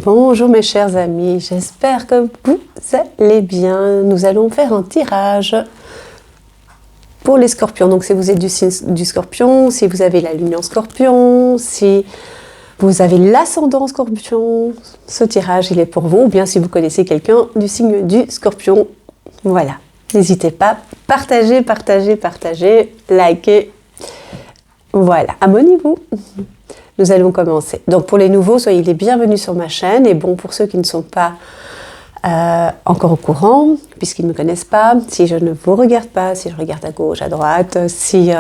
Bonjour mes chers amis, j'espère que vous allez bien. Nous allons faire un tirage pour les scorpions. Donc si vous êtes du signe du scorpion, si vous avez la lune en scorpion, si vous avez l'ascendant scorpion, ce tirage il est pour vous. Ou bien si vous connaissez quelqu'un du signe du scorpion, voilà. N'hésitez pas, partagez, likez. Voilà, abonnez-vous. Nous allons commencer. Donc pour les nouveaux, soyez les bienvenus sur ma chaîne. Et bon, pour ceux qui ne sont pas encore au courant, puisqu'ils ne me connaissent pas, si je ne vous regarde pas, si je regarde à gauche, à droite, si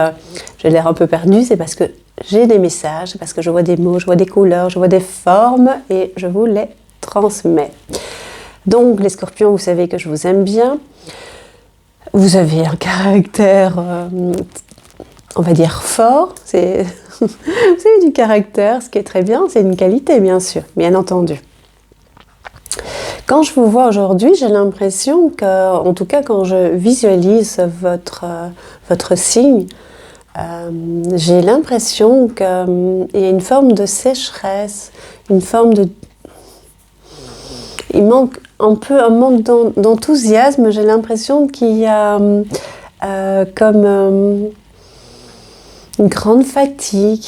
j'ai l'air un peu perdue, c'est parce que j'ai des messages, c'est parce que je vois des mots, je vois des couleurs, je vois des formes et je vous les transmets. Donc les scorpions, vous savez que je vous aime bien. Vous avez un caractère, on va dire, fort. Vous avez du caractère, ce qui est très bien, c'est une qualité, bien sûr, bien entendu. Quand je vous vois aujourd'hui, j'ai l'impression que, en tout cas quand je visualise votre signe, j'ai l'impression qu'il y a une forme de sécheresse, une forme de... Il manque un manque d'enthousiasme, j'ai l'impression qu'il y a comme... une grande fatigue.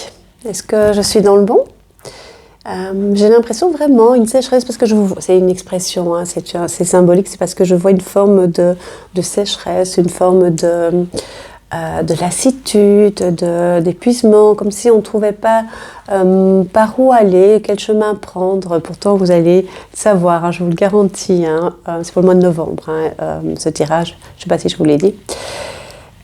Est-ce que je suis dans le bon? J'ai l'impression vraiment une sécheresse, parce que c'est une expression, hein, c'est symbolique, c'est parce que je vois une forme de sécheresse, une forme de lassitude, d'épuisement, comme si on ne trouvait pas par où aller, quel chemin prendre. Pourtant, vous allez savoir, hein, je vous le garantis, hein, c'est pour le mois de novembre, hein, ce tirage, je ne sais pas si je vous l'ai dit.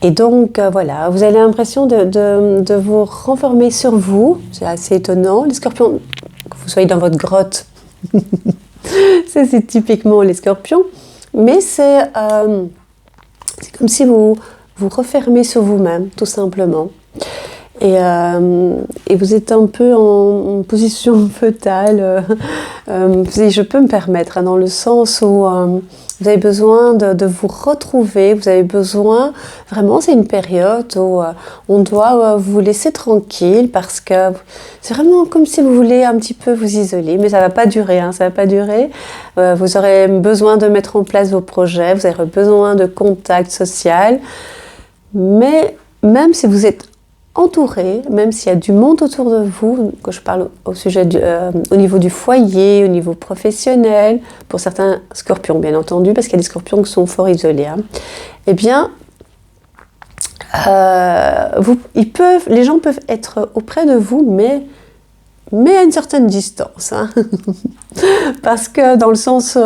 Et donc, voilà, vous avez l'impression de vous renfermer sur vous. C'est assez étonnant. Les scorpions, que vous soyez dans votre grotte, c'est typiquement les scorpions. Mais c'est comme si vous vous refermez sur vous-même, tout simplement. Et vous êtes un peu en position fœtale, si je peux me permettre, hein, dans le sens où vous avez besoin de vous retrouver, vous avez besoin, vraiment c'est une période où on doit vous laisser tranquille, parce que c'est vraiment comme si vous voulez un petit peu vous isoler, mais ça ne va pas durer, hein, ça va pas durer. Vous aurez besoin de mettre en place vos projets, vous aurez besoin de contact social, mais même si vous êtes entouré, même s'il y a du monde autour de vous, que je parle au sujet au niveau du foyer, au niveau professionnel, pour certains scorpions bien entendu, parce qu'il y a des scorpions qui sont fort isolés, hein, eh bien, les gens peuvent être auprès de vous, mais à une certaine distance, hein. Parce que dans le sens,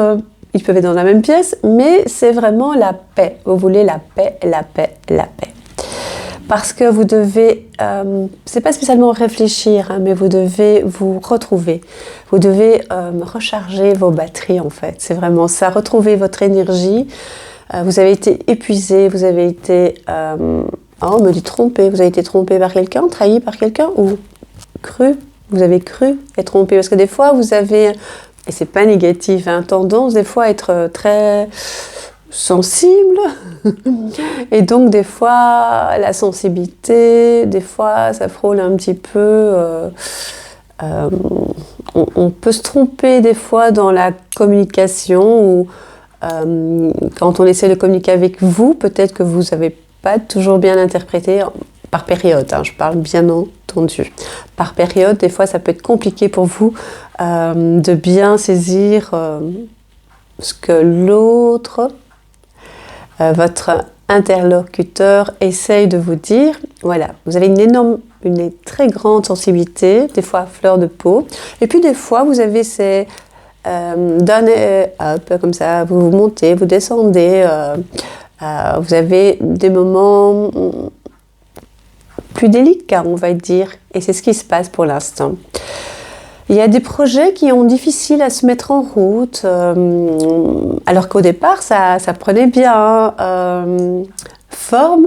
ils peuvent être dans la même pièce, mais c'est vraiment la paix. Vous voulez la paix, la paix, la paix. Parce que vous devez, c'est pas spécialement réfléchir, hein, mais vous devez vous retrouver. Vous devez recharger vos batteries, en fait. C'est vraiment ça, retrouver votre énergie. Vous avez été épuisé, vous avez été, on me dit trompé. Vous avez été trompé par quelqu'un, trahi par quelqu'un, ou cru. Vous avez cru être trompé. Parce que des fois, vous avez, et c'est pas négatif, hein, tendance des fois à être très sensible, et donc des fois la sensibilité, des fois ça frôle un petit peu, on peut se tromper des fois dans la communication, ou quand on essaie de communiquer avec vous, peut-être que vous n'avez pas toujours bien interprété, par période, hein, je parle bien entendu, par période, des fois ça peut être compliqué pour vous de bien saisir ce que l'autre, votre interlocuteur essaye de vous dire. Voilà, vous avez une très grande sensibilité, des fois à fleur de peau, et puis des fois vous avez ces down up, comme ça, vous montez, vous descendez, vous avez des moments plus délicats, on va dire, et c'est ce qui se passe pour l'instant. Il y a des projets qui sont difficiles à se mettre en route, alors qu'au départ, ça prenait bien forme.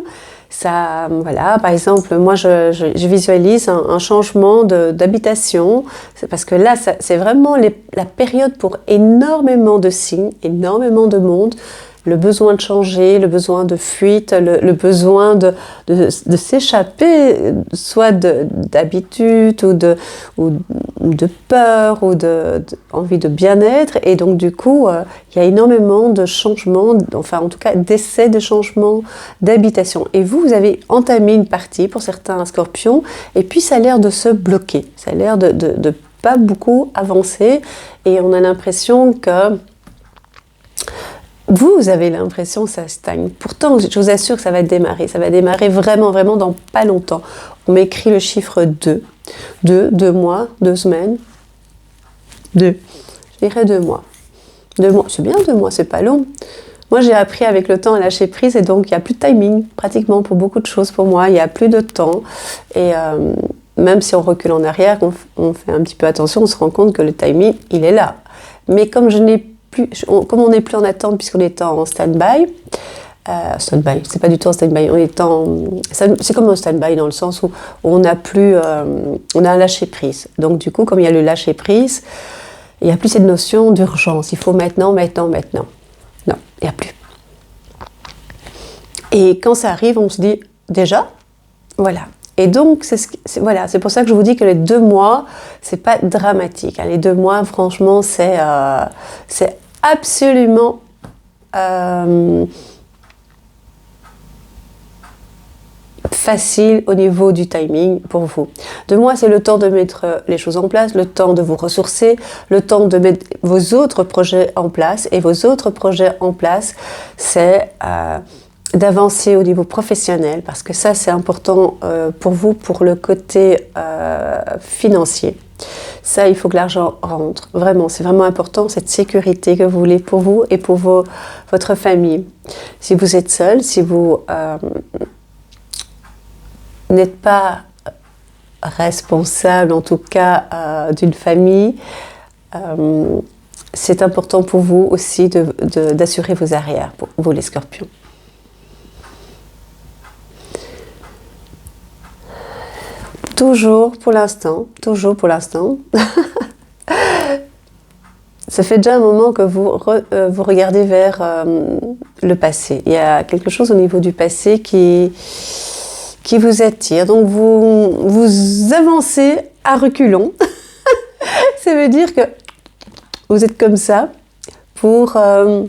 Ça, voilà, par exemple, moi, je visualise un changement d'habitation. C'est parce que là, c'est vraiment la période pour énormément de signes, énormément de monde. le besoin de changer, le besoin de fuite, le besoin de s'échapper, soit d'habitude ou de peur ou envie de bien-être. Et donc du coup, il y a énormément de changements, enfin en tout cas d'essais de changements d'habitation. Et vous avez entamé une partie pour certains scorpions, et puis ça a l'air de se bloquer, ça a l'air de pas beaucoup avancer, et on a l'impression que vous avez l'impression que ça stagne. Pourtant, je vous assure que ça va démarrer vraiment, vraiment dans pas longtemps. On m'écrit le chiffre 2. 2 mois, 2 semaines. 2. Je dirais 2 mois. 2 mois, c'est bien 2 mois, c'est pas long. Moi, j'ai appris avec le temps à lâcher prise, et donc il n'y a plus de timing, pratiquement pour beaucoup de choses pour moi. Il n'y a plus de temps. Et même si on recule en arrière, on fait un petit peu attention, on se rend compte que le timing, il est là. Mais comme comme on n'est plus en attente puisqu'on est en stand-by, c'est pas du tout en stand-by, c'est comme un stand-by dans le sens où on a un lâcher-prise. Donc du coup, comme il y a le lâcher-prise, il n'y a plus cette notion d'urgence, il faut maintenant. Non, il n'y a plus. Et quand ça arrive, on se dit, déjà, voilà. Et donc, c'est pour ça que je vous dis que les 2 mois, c'est pas dramatique. Les 2 mois, franchement, c'est absolument facile au niveau du timing pour vous. 2 mois, c'est le temps de mettre les choses en place, le temps de vous ressourcer, le temps de mettre vos autres projets en place. Et vos autres projets en place, c'est d'avancer au niveau professionnel, parce que ça, c'est important pour vous, pour le côté financier. Ça, il faut que l'argent rentre. Vraiment, c'est vraiment important, cette sécurité que vous voulez pour vous et pour votre famille. Si vous êtes seul, si vous n'êtes pas responsable, en tout cas, d'une famille, c'est important pour vous aussi d'assurer vos arrières, pour vous les scorpions. Toujours pour l'instant, ça fait déjà un moment que vous regardez vers le passé. Il y a quelque chose au niveau du passé qui vous attire. Donc vous avancez à reculons. Ça veut dire que vous êtes comme ça pour avoir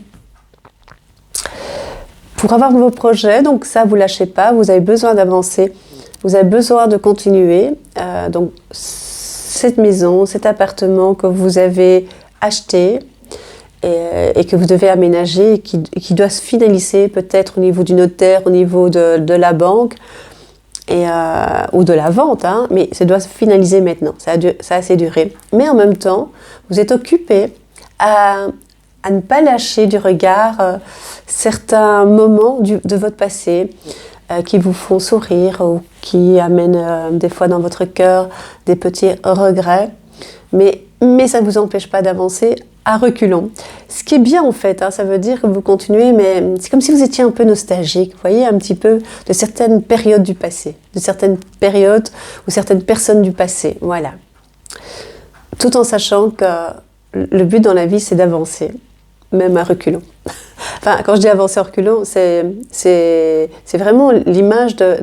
vos projets. Donc ça, vous lâchez pas, vous avez besoin d'avancer. Vous avez besoin de continuer. Donc, cette maison, cet appartement que vous avez acheté et que vous devez aménager et qui doit se finaliser peut-être au niveau du notaire, au niveau de la banque ou de la vente, hein, mais ça doit se finaliser maintenant. Ça a assez duré. Mais en même temps, vous êtes occupé à ne pas lâcher du regard certains moments de votre passé, qui vous font sourire ou qui amènent des fois dans votre cœur des petits regrets. Mais ça ne vous empêche pas d'avancer à reculons. Ce qui est bien en fait, hein, ça veut dire que vous continuez, mais c'est comme si vous étiez un peu nostalgique, vous voyez, un petit peu de certaines périodes du passé, de certaines périodes ou certaines personnes du passé, voilà. Tout en sachant que le but dans la vie, c'est d'avancer, même à reculons. Enfin, quand je dis avancer en reculant, c'est vraiment l'image de...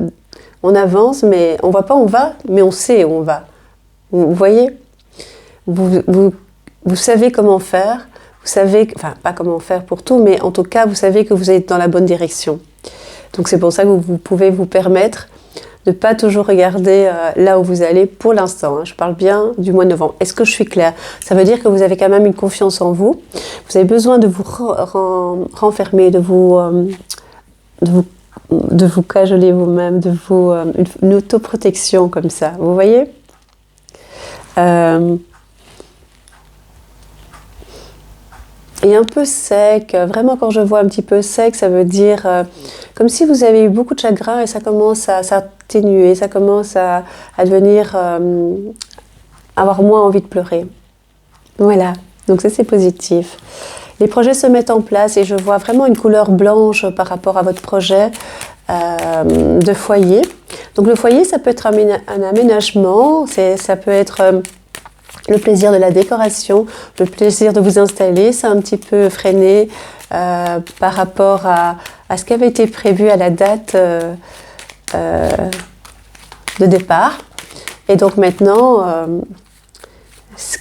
On avance, mais on ne voit pas où on va, mais on sait où on va. Vous voyez ? Vous savez comment faire, vous savez... Enfin, pas comment faire pour tout, mais en tout cas, vous savez que vous êtes dans la bonne direction. Donc c'est pour ça que vous pouvez vous permettre de ne pas toujours regarder là où vous allez pour l'instant. Hein. Je parle bien du mois de novembre. Est-ce que je suis claire ? Ça veut dire que vous avez quand même une confiance en vous. Vous avez besoin de vous renfermer, de vous cajoler vous-même, une autoprotection comme ça. Vous voyez ? Et un peu sec, vraiment quand je vois un petit peu sec, ça veut dire comme si vous avez eu beaucoup de chagrin et ça commence à s'atténuer, ça commence à devenir, avoir moins envie de pleurer. Voilà, donc ça c'est positif. Les projets se mettent en place et je vois vraiment une couleur blanche par rapport à votre projet de foyer. Donc le foyer, ça peut être un aménagement, ça peut être... Le plaisir de la décoration, le plaisir de vous installer, c'est un petit peu freiné par rapport à ce qui avait été prévu à la date de départ. Et donc maintenant,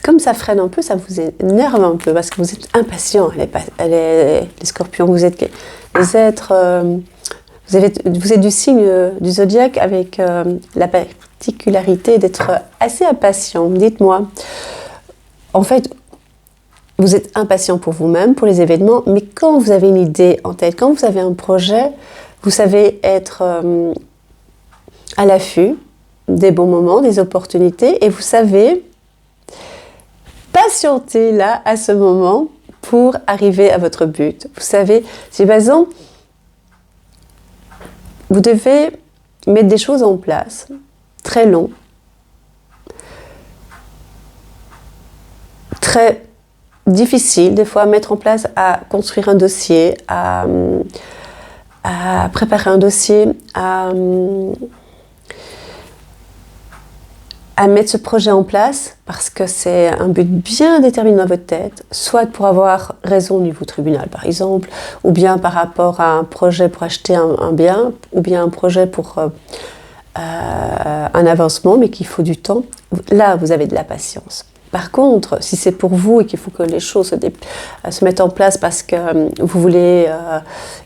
comme ça freine un peu, ça vous énerve un peu parce que vous êtes impatient. Les scorpions, vous êtes des êtres, vous êtes du signe du zodiaque avec la particularité d'être assez impatient. Dites-moi, en fait, vous êtes impatient pour vous-même, pour les événements, mais quand vous avez une idée en tête, quand vous avez un projet, vous savez être à l'affût des bons moments, des opportunités, et vous savez patienter là, à ce moment, pour arriver à votre but. Vous savez, si par exemple, vous devez mettre des choses en place, très long, très difficile des fois à mettre en place, à construire un dossier, à préparer un dossier, à mettre ce projet en place parce que c'est un but bien déterminé dans votre tête, soit pour avoir raison au niveau tribunal par exemple, ou bien par rapport à un projet pour acheter un bien, ou bien un projet pour un avancement, mais qu'il faut du temps. Là, vous avez de la patience. Par contre, si c'est pour vous et qu'il faut que les choses se mettent en place parce que vous voulez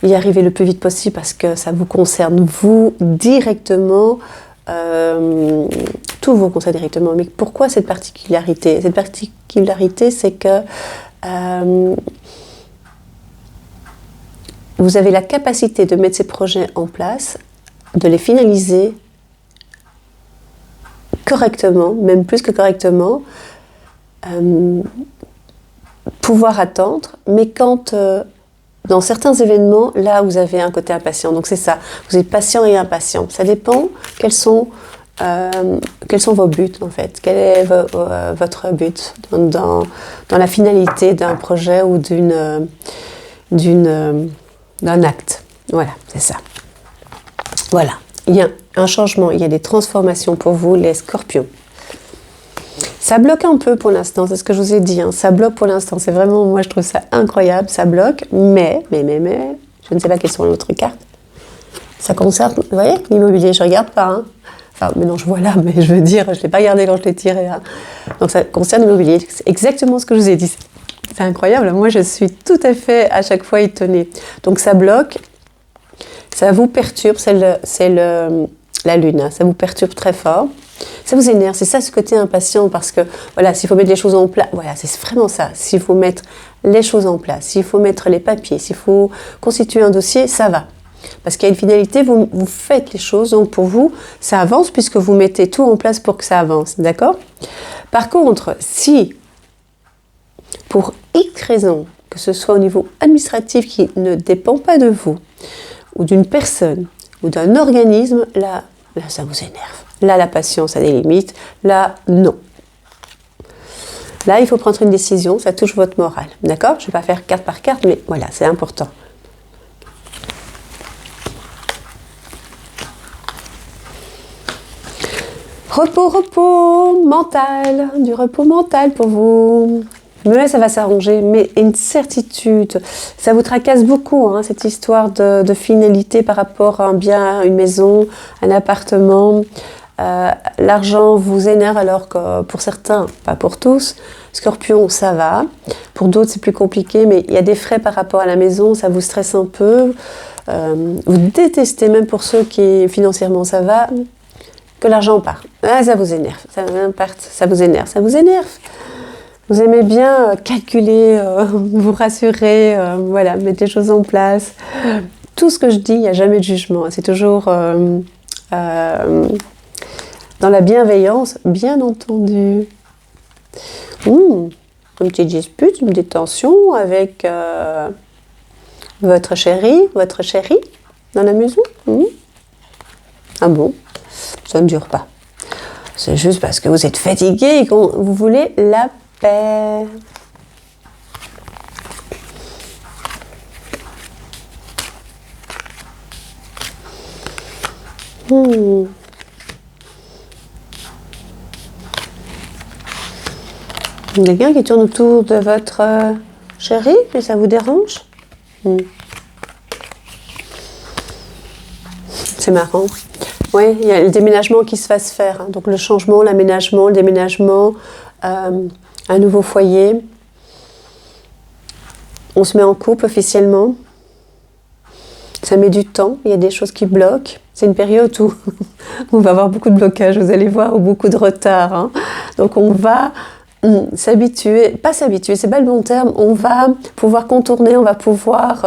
y arriver le plus vite possible, parce que ça vous concerne vous directement, tout vous concerne directement. Mais pourquoi cette particularité? Cette particularité, c'est que vous avez la capacité de mettre ces projets en place, de les finaliser correctement, même plus que correctement, pouvoir attendre, mais quand dans certains événements, là vous avez un côté impatient, donc c'est ça, vous êtes patient et impatient, ça dépend quels sont vos buts en fait, quel est votre but dans la finalité d'un projet ou d'un acte, voilà, c'est ça. Voilà, il y a un changement, il y a des transformations pour vous les scorpions. Ça bloque un peu pour l'instant, c'est ce que je vous ai dit, hein. Ça bloque pour l'instant, c'est vraiment, moi je trouve ça incroyable, ça bloque, mais, je ne sais pas quelles sont les autres cartes. Ça concerne, vous voyez, l'immobilier, je ne regarde pas, hein. Enfin, mais non, je vois là, mais je veux dire, je ne l'ai pas regardé quand je l'ai tiré, hein. Donc ça concerne l'immobilier, c'est exactement ce que je vous ai dit. C'est incroyable, moi je suis tout à fait à chaque fois étonnée. Donc ça bloque, ça vous perturbe, c'est la lune, hein. Ça vous perturbe très fort. Ça vous énerve, c'est ça ce côté impatient, parce que voilà, s'il faut mettre les choses en place, voilà, c'est vraiment ça. S'il faut mettre les choses en place, s'il faut mettre les papiers, s'il faut constituer un dossier, ça va. Parce qu'il y a une finalité, vous faites les choses, donc pour vous, ça avance puisque vous mettez tout en place pour que ça avance, d'accord? Par contre, si, pour X raisons, que ce soit au niveau administratif qui ne dépend pas de vous, ou d'une personne, ou d'un organisme, là, ça vous énerve. Là, la patience a des limites. Là, non. Là, il faut prendre une décision. Ça touche votre morale. D'accord? Je ne vais pas faire carte par carte, mais voilà, c'est important. Repos mental. Du repos mental pour vous. Mais ça va s'arranger, mais une certitude, ça vous tracasse beaucoup, hein, cette histoire de finalité par rapport à un bien, une maison, un appartement. L'argent vous énerve alors que pour certains, pas pour tous, Scorpion, ça va. Pour d'autres, c'est plus compliqué, mais il y a des frais par rapport à la maison, ça vous stresse un peu. Vous détestez, même pour ceux qui financièrement ça va, que l'argent part. Ah, ça vous énerve, ça vous énerve, ça vous énerve. Vous aimez bien calculer, vous rassurer, voilà, mettre les choses en place. Tout ce que je dis, il n'y a jamais de jugement. C'est toujours dans la bienveillance, bien entendu. Une petite dispute, une détention avec votre chéri dans la maison. Ah bon? Ça ne dure pas. C'est juste parce que vous êtes fatigué et que vous voulez la paix. Quelqu'un qui tourne autour de votre chéri, et ça vous dérange? C'est marrant. Oui, il y a le déménagement qui se fasse faire. Hein. Donc le changement, l'aménagement, le déménagement, un nouveau foyer. On se met en couple officiellement. Ça met du temps, il y a des choses qui bloquent. C'est une période où on va avoir beaucoup de blocages, vous allez voir, ou beaucoup de retard. Hein. Donc on va s'habituer, pas s'habituer, c'est pas le bon terme, on va pouvoir contourner, on va pouvoir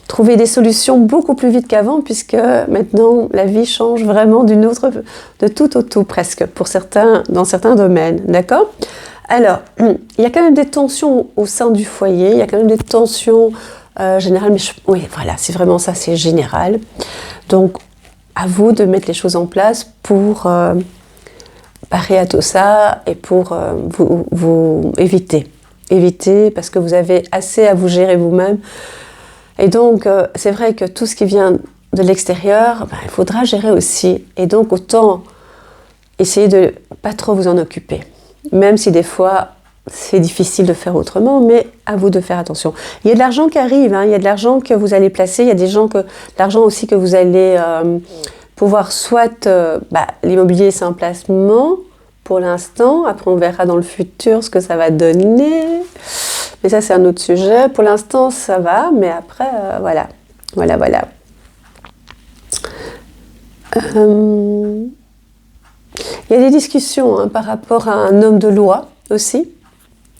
trouver des solutions beaucoup plus vite qu'avant, puisque maintenant la vie change vraiment de tout au tout presque, pour certains, dans certains domaines, d'accord ? Alors, il y a quand même des tensions au sein du foyer, il y a quand même des tensions générales, mais oui, voilà, c'est vraiment ça, c'est général. Donc, à vous de mettre les choses en place pour parer à tout ça et pour vous éviter. Éviter parce que vous avez assez à vous gérer vous-même. Et donc, c'est vrai que tout ce qui vient de l'extérieur, il faudra gérer aussi. Et donc, autant essayer de ne pas trop vous en occuper. Même si des fois, c'est difficile de faire autrement, mais à vous de faire attention. Il y a de l'argent qui arrive, hein, il y a de l'argent que vous allez placer, il y a de l'argent aussi que vous allez pouvoir soit... l'immobilier, c'est un placement pour l'instant. Après, on verra dans le futur ce que ça va donner. Mais ça, c'est un autre sujet. Pour l'instant, ça va, mais après, voilà. Voilà. Il y a des discussions hein, par rapport à un homme de loi aussi.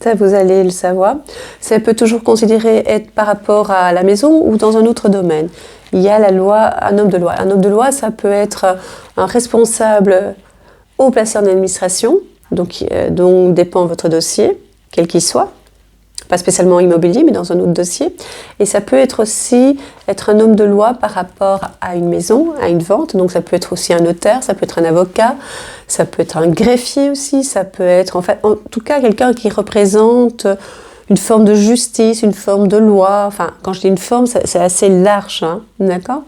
Ça, vous allez le savoir. Ça peut toujours considérer être par rapport à la maison ou dans un autre domaine. Il y a la loi, un homme de loi. Un homme de loi, ça peut être un responsable haut placé en administration, donc dont dépend votre dossier, quel qu'il soit. Pas spécialement immobilier, mais dans un autre dossier. Et ça peut être aussi être un homme de loi par rapport à une maison, à une vente. Donc ça peut être aussi un notaire, ça peut être un avocat, ça peut être un greffier aussi, ça peut être en tout cas quelqu'un qui représente une forme de justice, une forme de loi. Enfin, quand je dis une forme, c'est assez large, hein, d'accord ?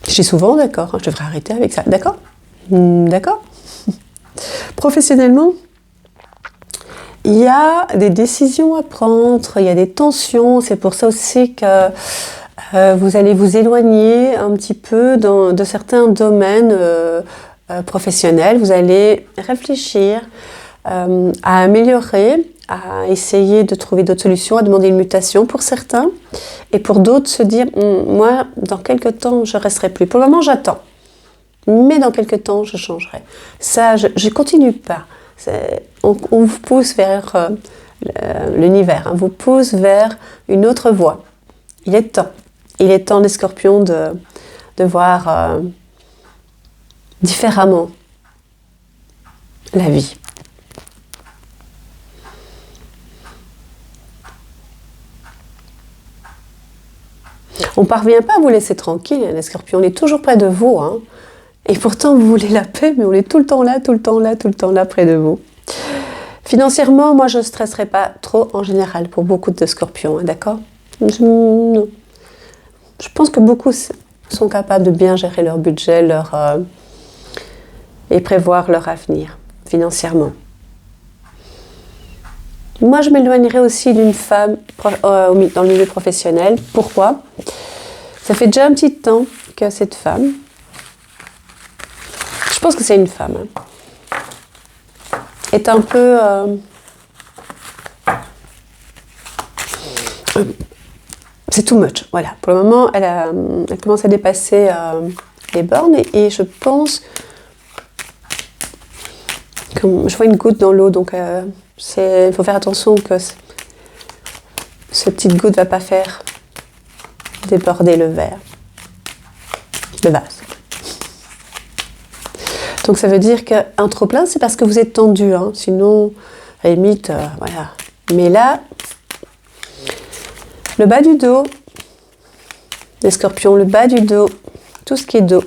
Je dis souvent d'accord, hein, je devrais arrêter avec ça, d'accord ? D'accord ? Professionnellement, il y a des décisions à prendre, il y a des tensions, c'est pour ça aussi que vous allez vous éloigner un petit peu de certains domaines professionnels. Vous allez réfléchir à améliorer, à essayer de trouver d'autres solutions, à demander une mutation pour certains, et pour d'autres se dire, moi, dans quelques temps, je ne resterai plus. Pour le moment, j'attends, mais dans quelques temps, je changerai. Ça, je ne continue pas. On vous pousse vers l'univers, hein, vous pousse vers une autre voie. Il est temps les scorpions de voir différemment la vie. On ne parvient pas à vous laisser tranquille, hein, les scorpions, on est toujours près de vous. Hein. Et pourtant, vous voulez la paix, mais on est tout le temps là, près de vous. Financièrement, moi, je ne stresserai pas trop en général pour beaucoup de scorpions, hein, d'accord ? Non. Je pense que beaucoup sont capables de bien gérer leur budget et prévoir leur avenir financièrement. Moi, je m'éloignerai aussi d'une femme dans le milieu professionnel. Pourquoi ? Ça fait déjà un petit temps que cette femme... Je pense que c'est une femme. Hein. Est un peu... c'est too much. Voilà. Pour le moment, elle commence à dépasser les bornes et je pense... Je vois une goutte dans l'eau, donc il faut faire attention que cette petite goutte ne va pas faire déborder le vase. Donc ça veut dire qu'un trop-plein, c'est parce que vous êtes tendu. Hein. Sinon, à la limite, voilà. Mais là, le bas du dos, les scorpions, le bas du dos, tout ce qui est dos,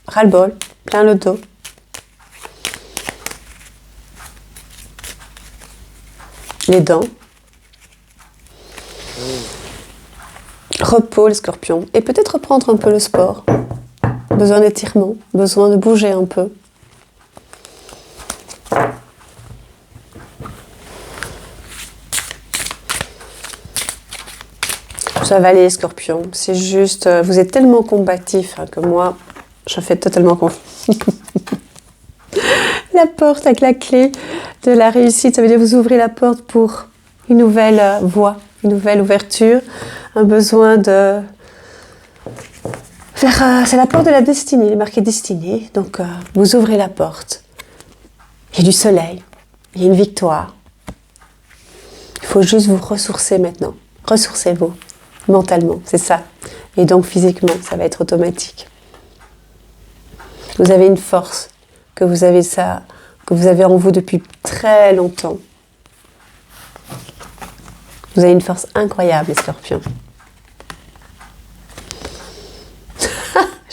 ras-le-bol, plein le dos. Les dents. Repos, les scorpions. Et peut-être reprendre un peu le sport. Besoin d'étirement, besoin de bouger un peu. Ça va aller, Scorpion. C'est juste, vous êtes tellement combatif que moi, je fais totalement confiance. La porte avec la clé de la réussite, ça veut dire que vous ouvrez la porte pour une nouvelle voie, une nouvelle ouverture, un besoin de faire... c'est la porte de la destinée, il est marqué destinée, donc vous ouvrez la porte. Il y a du soleil, il y a une victoire. Il faut juste vous ressourcer maintenant. Ressourcez-vous mentalement, c'est ça. Et donc physiquement, ça va être automatique. Vous avez une force que vous avez en vous depuis très longtemps. Vous avez une force incroyable, les Scorpions.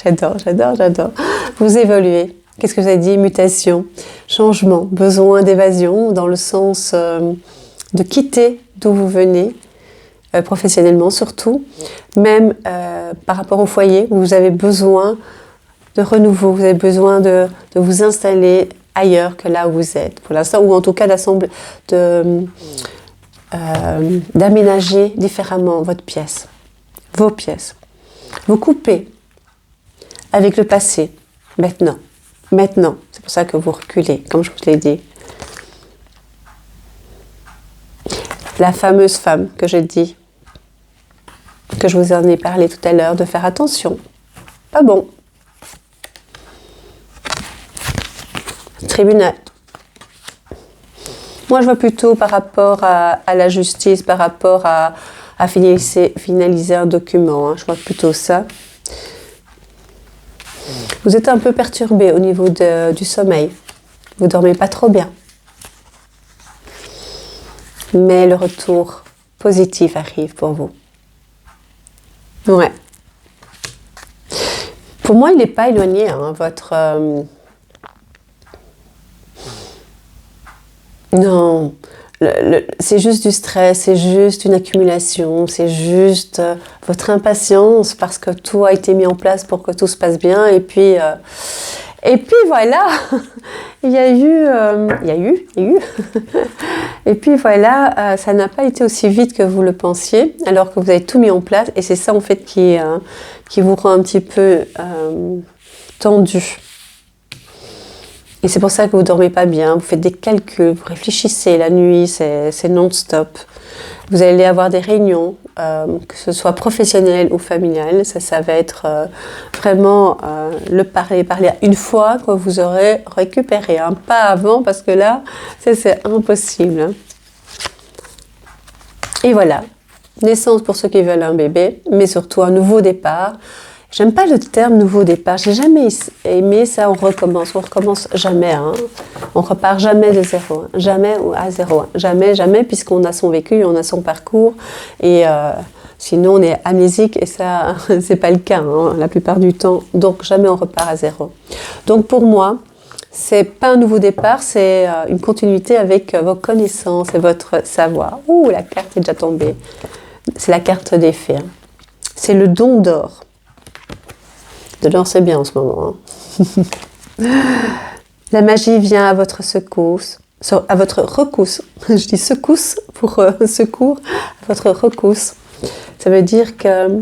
J'adore. Vous évoluez. Qu'est-ce que vous avez dit? Mutation, changement, besoin d'évasion, dans le sens de quitter d'où vous venez, professionnellement surtout. Même par rapport au foyer, où vous avez besoin de renouveau, vous avez besoin de vous installer ailleurs que là où vous êtes, pour l'instant, ou en tout cas d'aménager différemment votre pièce, vos pièces. Vous coupez avec le passé, maintenant, c'est pour ça que vous reculez, comme je vous l'ai dit. La fameuse femme que j'ai dit, que je vous en ai parlé tout à l'heure, de faire attention, pas bon. Tribunal. Moi, je vois plutôt par rapport à la justice, par rapport à finaliser un document. Je vois plutôt ça. Vous êtes un peu perturbé au niveau du sommeil. Vous ne dormez pas trop bien. Mais le retour positif arrive pour vous. Ouais. Pour moi, il n'est pas éloigné, votre... Non, c'est juste du stress, c'est juste une accumulation, c'est juste votre impatience parce que tout a été mis en place pour que tout se passe bien et puis voilà, il y a eu, et puis voilà, ça n'a pas été aussi vite que vous le pensiez alors que vous avez tout mis en place et c'est ça en fait qui vous rend un petit peu tendu. Et c'est pour ça que vous ne dormez pas bien, vous faites des calculs, vous réfléchissez la nuit, c'est non-stop. Vous allez avoir des réunions, que ce soit professionnelles ou familiales, ça va être vraiment le parler une fois que vous aurez récupéré, pas avant parce que là, c'est impossible. Et voilà, naissance pour ceux qui veulent un bébé, mais surtout un nouveau départ. J'aime pas le terme nouveau départ, j'ai jamais aimé ça, on recommence jamais, on repart jamais de zéro, jamais à zéro, jamais, puisqu'on a son vécu, on a son parcours, et sinon on est amnésique, et ça, c'est pas le cas, la plupart du temps, donc jamais on repart à zéro. Donc pour moi, c'est pas un nouveau départ, c'est une continuité avec vos connaissances et votre savoir. Ouh, la carte est déjà tombée, c'est la carte des fées, c'est le don d'or. De l'or, c'est bien en ce moment. La magie vient à votre secousse, à votre recousse. Je dis secousse pour secours, à votre recousse. Ça veut dire que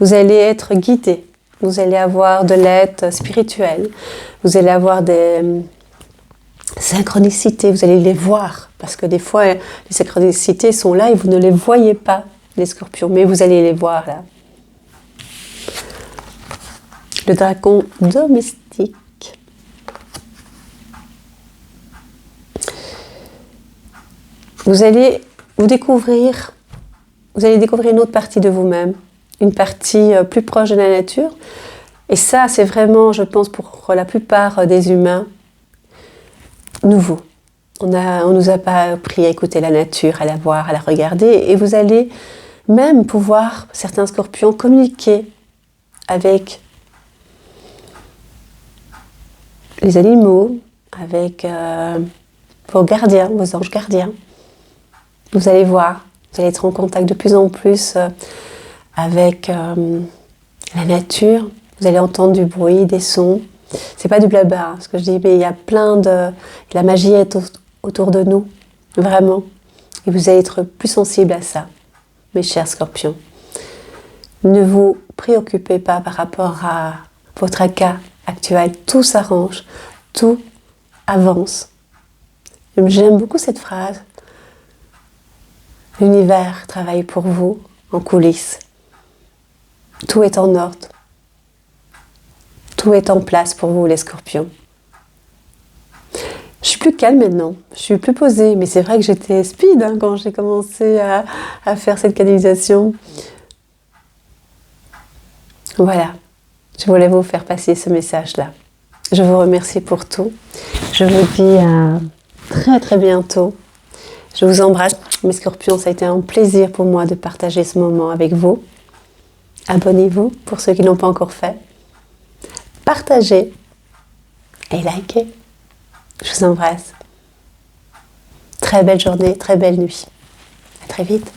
vous allez être guidé. Vous allez avoir de l'aide spirituelle. Vous allez avoir des synchronicités. Vous allez les voir. Parce que des fois, les synchronicités sont là et vous ne les voyez pas, les scorpions. Mais vous allez les voir là. Le dragon domestique. Vous allez découvrir une autre partie de vous-même, une partie plus proche de la nature. Et ça, c'est vraiment, je pense, pour la plupart des humains, nouveau. On nous a pas appris à écouter la nature, à la voir, à la regarder. Et vous allez même pouvoir, certains scorpions, communiquer avec les animaux, avec vos gardiens, vos anges gardiens. Vous allez voir, vous allez être en contact de plus en plus avec la nature. Vous allez entendre du bruit, des sons. C'est pas du blabla, ce que je dis, mais il y a plein de... La magie est autour de nous, vraiment. Et vous allez être plus sensible à ça, mes chers scorpions. Ne vous préoccupez pas par rapport à votre cas actuel. Tout s'arrange, tout avance. J'aime beaucoup cette phrase. L'univers travaille pour vous en coulisses. Tout est en ordre. Tout est en place pour vous, les scorpions. Je suis plus calme maintenant, je suis plus posée, mais c'est vrai que j'étais speed quand j'ai commencé à faire cette canalisation. Voilà, je voulais vous faire passer ce message-là. Je vous remercie pour tout. Je vous dis à très très bientôt. Je vous embrasse, mes scorpions, ça a été un plaisir pour moi de partager ce moment avec vous. Abonnez-vous pour ceux qui n'ont pas encore fait. Partagez et likez. Je vous embrasse. Très belle journée, très belle nuit. À très vite.